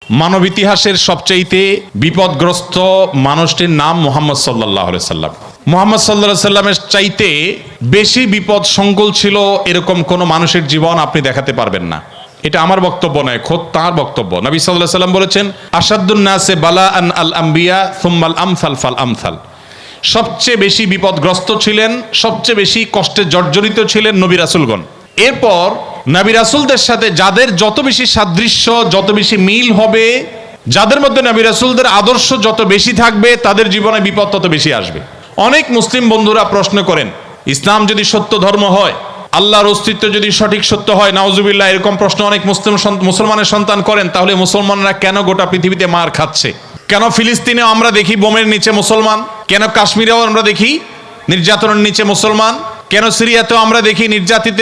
মানব ইতিহাসের সবচাইতে বিপদগ্রস্ত মানুষটির নাম মুহাম্মদ সাল্লাল্লাহু আলাইহি সাল্লাম। মুহাম্মদ সাল্লাল্লাহু আলাইহি সাল্লামের চাইতে বেশি বিপদ সংকুল ছিল এরকম কোন মানুষের জীবন আপনি দেখাতে পারবেন না। এটা আমার বক্তব্য নয়, খোদ তার বক্তব্য। নবী সাল্লাল্লাহু আলাইহি সাল্লাম বলেছেন, আশাদ্দুন নাসে বালাআন আল আম্বিয়া সুম্মাল আমসাল ফাল আমসাল। সবচেয়ে বেশি বিপদগ্রস্ত ছিলেন, সবচেয়ে বেশি কষ্টে জর্জরিত ছিলেন নবী রাসূলগণ। এরপর নবী রাসূলদের সাথে যাদের যত বেশি সাদৃশ্য, যত বেশি মিল হবে, যাদের মধ্যে নবী রাসূলদের আদর্শ যত বেশি থাকবে, তাদের জীবনে বিপদ তত বেশি আসবে। অনেক মুসলিম বন্ধুরা প্রশ্ন করেন, ইসলাম যদি সত্য ধর্ম হয়, আল্লাহর অস্তিত্ব যদি সঠিক সত্য হয়, নাউজুবিল্লাহ, এরকম প্রশ্ন অনেক মুসলমানের সন্তান করেন, তাহলে মুসলমানরা কেন গোটা পৃথিবীতে মার খাচ্ছে? কেন ফিলিস্তিনে আমরা দেখি বোমের নিচে মুসলমান? কেন কাশ্মীরেও আমরা দেখি নির্যাতনের নিচে মুসলমান? কেন সিরিয়াতেও আমরা দেখি নির্যাতিত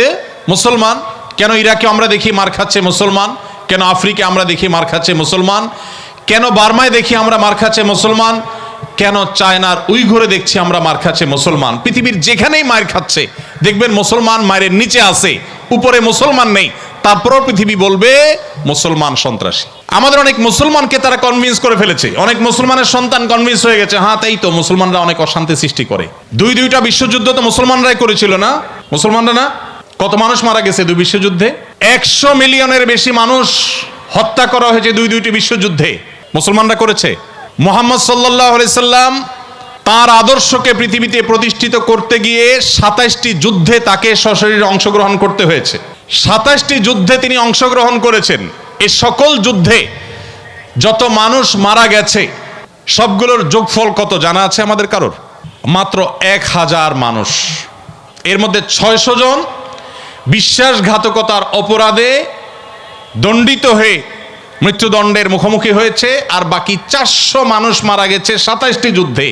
মুসলমান? কেন ইরাকে আমরা দেখি মার খাচ্ছে মুসলমান? কেন আফ্রিকা আমরা দেখি মার খাচ্ছে মুসলমান? কেন বার্মায় দেখি আমরা মার খাচ্ছে মুসলমান? কেন চায়নার উইঘুরে দেখছি আমরা মার খাচ্ছে মুসলমান? পৃথিবীর যেখানেই মার খাচ্ছে দেখবেন মুসলমান মায়ের নিচে আছে, উপরে মুসলমান নেই। তারপরও পৃথিবী বলবে মুসলমান সন্ত্রাসী। আমাদের অনেক মুসলমানকে তারা কনভিন্স করে ফেলেছে, অনেক মুসলমানের সন্তান কনভিন্স হয়ে গেছে, হ্যাঁ তাই তো, মুসলমানরা অনেক অশান্তি সৃষ্টি করে। দুইটা বিশ্বযুদ্ধ তো মুসলমানরাই করেছিল না? মুসলমানরা না? কত মানুষ মারা গেছে দুই বিশ্বযুদ্ধে? 100 মিলিয়নের বেশি মানুষ হত্যা করা হয়েছে দুইটি বিশ্বযুদ্ধে, মুসলমানরা করেছে। মুহাম্মদ সাল্লাল্লাহু আলাইহি সাল্লাম তার আদর্শকে পৃথিবীতে প্রতিষ্ঠিত করতে গিয়ে 27টি যুদ্ধে তাকে সশরীরে অংশগ্রহণ করতে হয়েছে। 27টি যুদ্ধে তিনি অংশগ্রহণ করেছেন। এই সকল যুদ্ধে যত মানুষ মারা গেছে সবগুলোর যোগফল কত জানা আছে আমাদের কারোর? মাত্র 1000 মানুষ। এর মধ্যে 600 জন বিশ্বাসঘাতকতার অপরাধে দণ্ডিত হয়ে মৃত্যুদণ্ডের মুখোমুখি হয়েছে, আর বাকি 400 মানুষ মারা গেছে 27টি যুদ্ধে।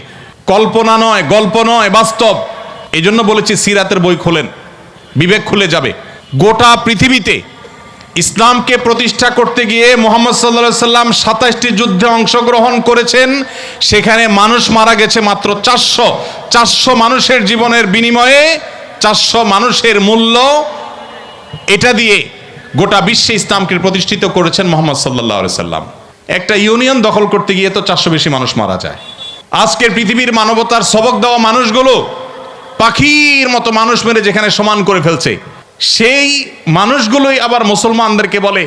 কল্পনা নয়, গল্প নয়, বাস্তব। এই জন্য বলেছি সিরাতের বই খোলেন, বিবেক খুলে যাবে। গোটা পৃথিবীতে ইসলামকে প্রতিষ্ঠা করতে গিয়ে মুহাম্মদ সাল্লাল্লাহু আলাইহি সাল্লাম 27টি যুদ্ধে অংশগ্রহণ করেছেন, সেখানে মানুষ মারা গেছে মাত্র 400। 400 মানুষের জীবনের বিনিময়ে 400 মানুষের মূল্য, এটা দিয়ে গোটা বিশ্বে ইসলামকে প্রতিষ্ঠিত করেছেন মুহাম্মদ সাল্লাল্লাহু আলাইহি সাল্লাম। একটা ইউনিয়ন দখল করতে গিয়ে তো 400 বেশি মানুষ মারা যায়। আজকের পৃথিবীর মানবতার সবক দেওয়া মানুষগুলো পাখির মতো মানুষ মেরে যেখানে সমান করে ফেলছে, সেই মানুষগুলোই আবার মুসলমানদেরকে বলে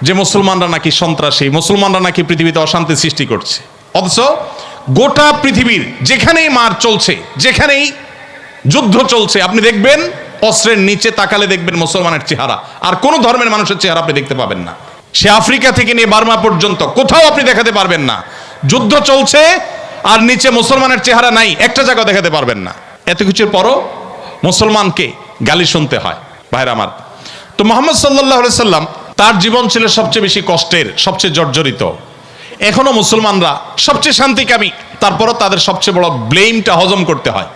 যে মুসলমানরা নাকি সন্ত্রাসী, মুসলমানরা নাকি পৃথিবীতে অশান্তি সৃষ্টি করছে। অথচ গোটা পৃথিবীর যেখানেই মার চলছে, যেখানেই যুদ্ধ চলছে, আপনি দেখবেন অস্ত্রের নিচে তাকালে দেখবেন মুসলমানের চেহারা, আর কোন ধর্মের মানুষের চেহারা আপনি দেখতে পাবেন না। সে আফ্রিকা থেকে নিয়ে বার্মা পর্যন্ত কোথাও আপনি দেখাতে পারবেন না। যুদ্ধ চলছে আর নিচে মুসলমানের চেহারা নাই, একটা জায়গা দেখাতে পারবেন না। এত কিছুর পরও মুসলমানকে গালি শুনতে হয়। ভাইরা আমার, তো মুহাম্মদ সাল্লাল্লাহু আলাইহি সাল্লাম তার জীবন ছিল সবচেয়ে বেশি কষ্টের, সবচেয়ে জর্জরিত। এখনো মুসলমানরা সবচেয়ে শান্তিকামী, তারপরও তাদের সবচেয়ে বড় ব্লেমটা হজম করতে হয়,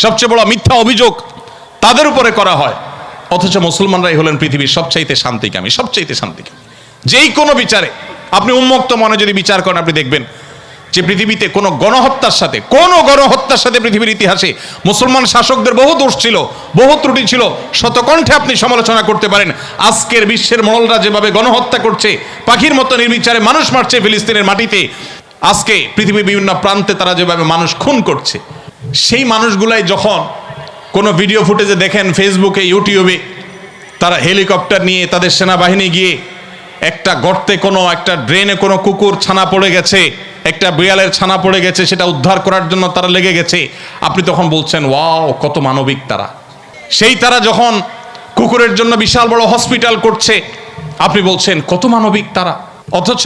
সবচেয়ে বড় মিথ্যা অভিযোগ তাদের উপরে করা হয়। অথচ মুসলমানরাই হলেন পৃথিবীর সবচাইতে শান্তিকামী, সবচাইতে শান্তিকামী। যেই কোনো বিচারে আপনি উন্মুক্ত মনে যদি বিচার করেন, আপনি দেখবেন যে পৃথিবীতে কোনো গণহত্যার সাথে পৃথিবীর ইতিহাসে মুসলমান শাসকদের বহু দোষ ছিল, বহু ত্রুটি ছিল, শতকণ্ঠে আপনি সমালোচনা করতে পারেন। আজকের বিশ্বের মোড়লরা যেভাবে গণহত্যা করছে, পাখির মতো নির্বিচারে মানুষ মারছে ফিলিস্তিনের মাটিতে, আজকে পৃথিবীর বিভিন্ন প্রান্তে তারা যেভাবে মানুষ খুন করছে, সেই মানুষগুলাই যখন কোনো ভিডিও ফুটেজে দেখেন ফেসবুকে, ইউটিউবে, তারা হেলিকপ্টার নিয়ে তাদের সেনাবাহিনী গিয়ে একটা গর্তে, কোনো একটা ড্রেনে কোনো কুকুর ছানা পড়ে গেছে, একটা বিড়ালের ছানা পড়ে গেছে, সেটা উদ্ধার করার জন্য তারা লেগে গেছে, আপনি তখন বলছেন ওয়াও কত মানবিক তারা। সেই তারা যখন কুকুরের জন্য বিশাল বড় হসপিটাল করছে, আপনি বলছেন কত মানবিক তারা। অথচ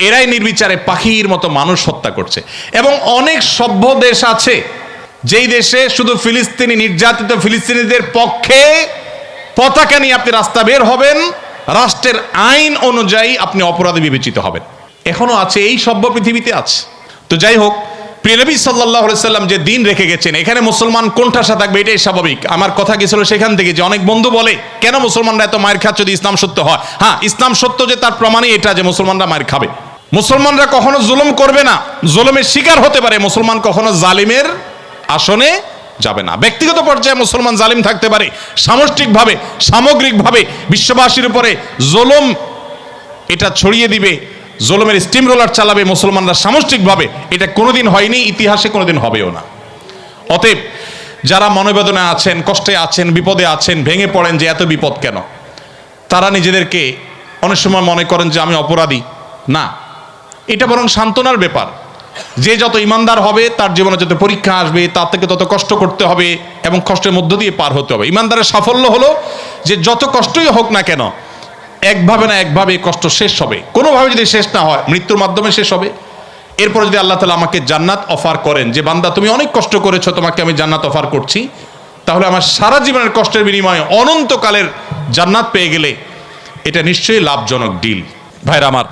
এরাই নির্বিচারে পাখির মতো মানুষ হত্যা করছে। এবং অনেক সভ্য দেশ আছে যেই দেশে শুধু ফিলিস্তিনি নির্যাতিত ফিলিস্তিনিদের পক্ষে পতাকা নিয়ে আপনি রাস্তা বের হবেন, রাষ্ট্রের আইন অনুযায়ী আপনি অপরাধী বিবেচিত হবেন। এখনো আছে, এই সভ্য পৃথিবীতে আছে। তো যাই হোক, প্রিয় নবী সাল্লাল্লাহু আলাইহি সাল্লাম যে দিন রেখে গেছেন, এখানে মুসলমান কোণঠাসা থাকবে, এটাই স্বাভাবিক। আমার কথা গেছিল সেখান থেকে যে অনেক বন্ধু বলে কেন মুসলমানরা এত মায়ের খাচ্ছে যদি ইসলাম সত্য হয়। হ্যাঁ, ইসলাম সত্য যে তার প্রমাণই এটা যে মুসলমানরা মায়ের খাবে। মুসলমানরা কখনো জুলুম করবে না, জুলুমের শিকার হতে পারে, মুসলমান কখনো জালিমের আসনে যাবে না। ব্যক্তিগত পর্যায়ে মুসলমান জালিম থাকতে পারে, সামগ্রিকভাবে বিশ্ববাসীর উপরে জুলুম এটা ছড়িয়ে দিবে জুলুমের স্টিম রোলার চালাবে মুসলমানরা সামষ্টিকভাবে, এটা কোনোদিন হয়নি, ইতিহাসে কোনোদিন হবেও না। অতএব যারা মনোবেদনা আছেন, কষ্টে আছেন, বিপদে আছেন, ভেঙে পড়েন যে এত বিপদ কেন, তারা নিজেদেরকে অনেক সময় মনে করেন যে আমি অপরাধী। না, এটা বরং সান্ত্বনার ব্যাপার। যে যত ইমানদার হবে তার জীবনে যত পরীক্ষা আসবে তার থেকে তত কষ্ট করতে হবে এবং কষ্টের মধ্য দিয়ে পার হতে হবে। ইমানদারের সাফল্য হলো যে যত কষ্টই হোক না কেন, একভাবে না একভাবে কষ্ট শেষ হবে। কোনোভাবে যদি শেষ না হয়, মৃত্যুর মাধ্যমে শেষ হবে। এরপর যদি আল্লাহ তাআলা আমাকে জান্নাত অফার করেন যে বান্দা তুমি অনেক কষ্ট করেছো, তোমাকে আমি জান্নাত অফার করছি, তাহলে আমার সারা জীবনের কষ্টের বিনিময়ে অনন্তকালের জান্নাত পেয়ে গেলে এটা নিশ্চয়ই লাভজনক ডিল। ভাইরা আমার,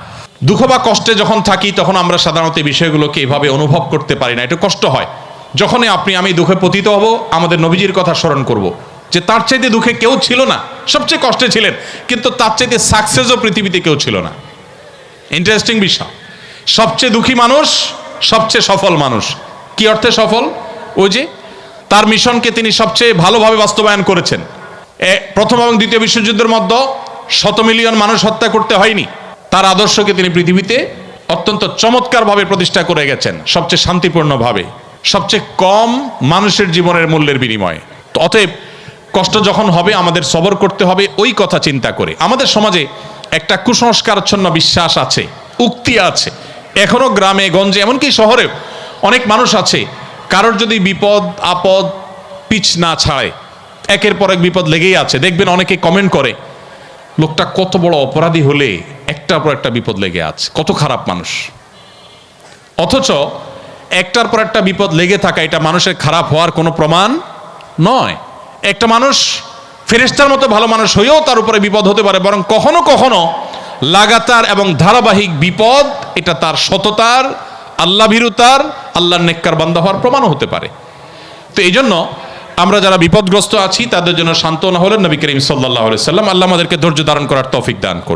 দুঃখ বা কষ্টে যখন থাকি তখন আমরা সাধারণত এই বিষয়গুলোকে এভাবে অনুভব করতে পারি না, একটু কষ্ট হয়। যখনই আমি দুঃখে পতিত হব, আমাদের নবীজির কথা স্মরণ করব যে তার চাইতে দুঃখে কেউ ছিল না, সবচেয়ে কষ্টে ছিলেন, কিন্তু তার চাইতে সাকসেসও পৃথিবীতে কেউ ছিল না। ইন্টারেস্টিং বিষয়, সবচেয়ে দুঃখী মানুষ সবচেয়ে সফল মানুষ। কি অর্থে সফল? ওই যে তার মিশনকে তিনি সবচেয়ে ভালোভাবে বাস্তবায়ন করেছেন। প্রথম এবং দ্বিতীয় বিশ্বযুদ্ধের মধ্যে 100 মিলিয়ন মানুষ হত্যা করতে হয়নি, তার আদর্শকে তিনি পৃথিবীতে অত্যন্ত চমৎকারভাবে প্রতিষ্ঠা করে গেছেন, সবচেয়ে শান্তিপূর্ণভাবে, সবচেয়ে কম মানুষের জীবনের মূল্যের বিনিময়ে। তো অতএব কষ্ট যখন হবে আমাদের সবর করতে হবে ওই কথা চিন্তা করে। আমাদের সমাজে একটা কুসংস্কারাচ্ছন্ন বিশ্বাস আছে, উক্তি আছে, এখনো গ্রামে গঞ্জে এমনকি শহরেও অনেক মানুষ আছে, কারোর যদি বিপদ আপদ পিছ না ছাড়ে, একের পর এক বিপদ লেগেই আছে। দেখবেন অনেকে কমেন্ট করে, লোকটা কত বড় অপরাধী হলে একটার পর একটা বিপদ লেগে আছে, কত খারাপ মানুষ। অথচ একটার পর একটা বিপদ লেগে থাকা এটা মানুষের খারাপ হওয়ার কোনো প্রমাণ নয়। একটা মানুষ ফেরেশতার মতো ভালো মানুষ হয়েও তার উপরে বিপদ হতে পারে, বরং কখনো কখনো লাগাতার এবং ধারাবাহিক বিপদ এটা তার সততার, আল্লাহ ভীরুতার, আল্লাহর নেককার বান্দা হওয়ার প্রমাণও হতে পারে। তো এই জন্য আমরা যারা বিপদগ্রস্ত আছি তাদের জন্য সান্ত্বনা হলেন নবী করিম সাল্লাল্লাহু আলাইহি ওয়াসাল্লাম। আল্লাহ আমাদেরকে ধৈর্য ধারণ করার তৌফিক দান করুন।